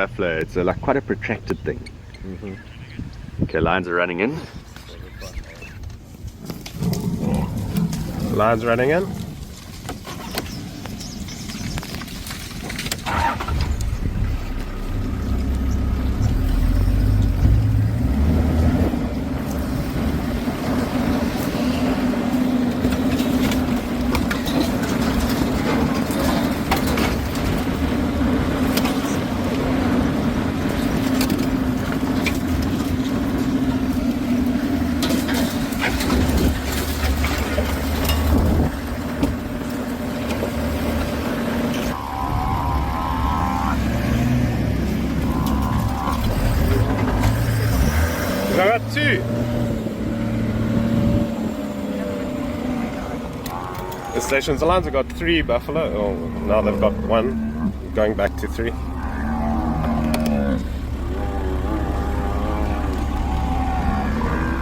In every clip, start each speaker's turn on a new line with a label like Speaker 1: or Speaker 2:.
Speaker 1: buffalo. It's like quite a protracted thing. Okay, lions are running in.
Speaker 2: Lions running in. I got two. The stations, the lions have got 3 buffalo. Oh, now they've got 1, going back to 3.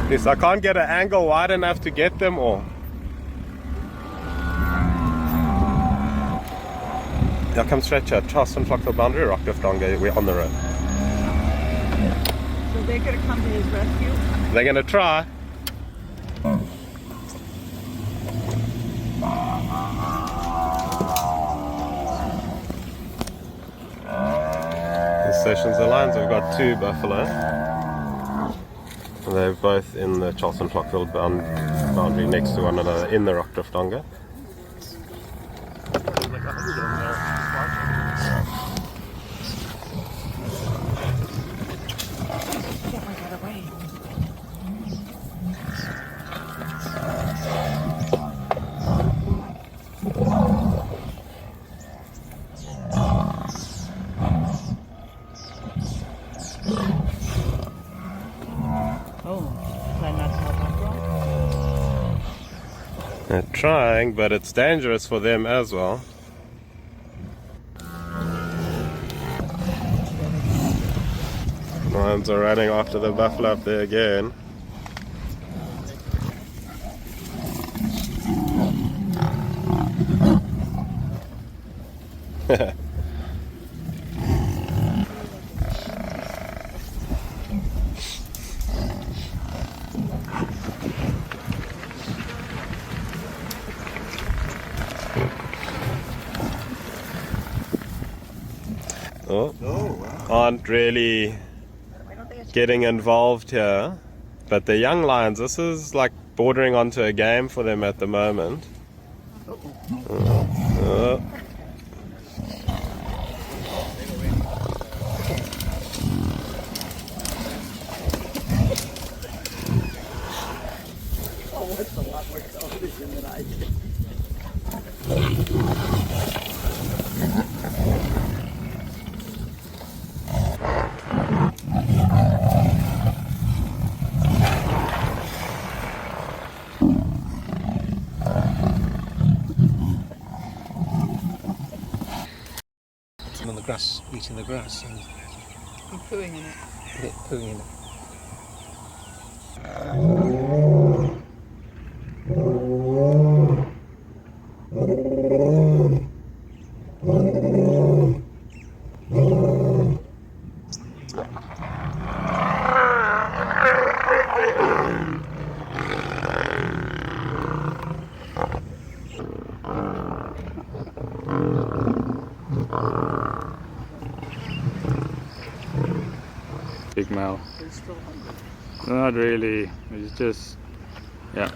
Speaker 2: Yes, I can't get an angle wide enough to get them all. Yeah, come straight here. Charleston Flockville boundary, Rockcliffe Donga, we're on the road.
Speaker 3: So they're going to come to his rescue?
Speaker 2: They're going to try. The stations, the lions have got 2 buffalo. They're both in the Charleston Flockville boundary next to one another in the Rockcliffe Donga. They're trying, but it's dangerous for them as well. Lions are running after the buffalo up there again. Aren't really getting involved here, but the young lions, this is like bordering onto a game for them at the moment.
Speaker 3: It's a lot more television than I did.
Speaker 4: On the grass, eating the grass and
Speaker 3: pooing in it.
Speaker 4: Yeah, pooing in it.
Speaker 5: Big mouth. Not really. It's just, yeah.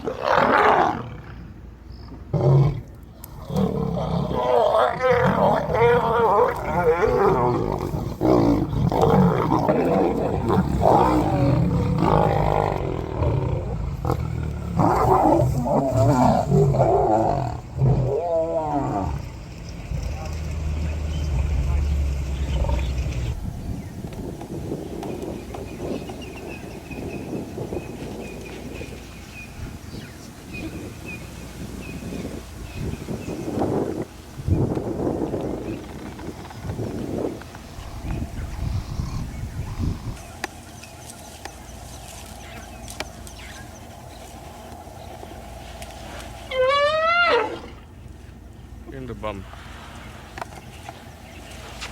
Speaker 5: In the bum.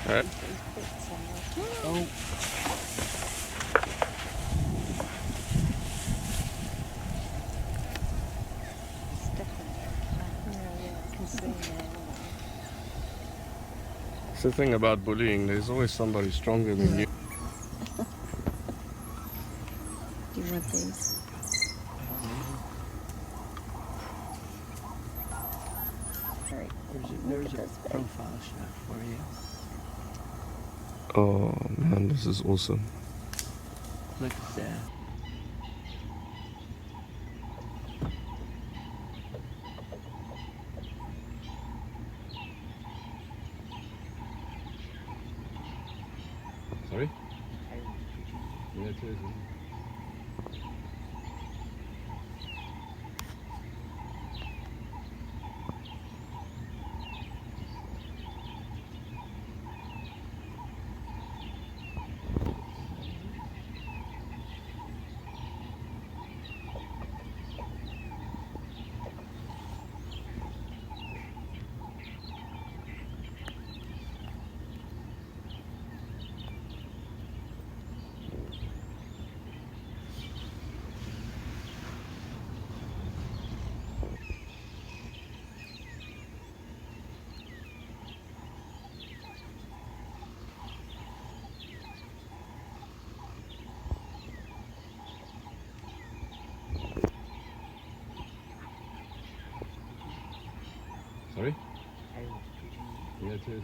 Speaker 2: Alright.
Speaker 3: Oh.
Speaker 2: It's the thing about bullying, there's always somebody stronger than you.
Speaker 6: Do you want these? Alright.
Speaker 3: There's a profile shot for you.
Speaker 2: Oh man, this is awesome.
Speaker 3: Look at that.
Speaker 2: Sorry? Yeah, it is. Sorry? Yeah, it is.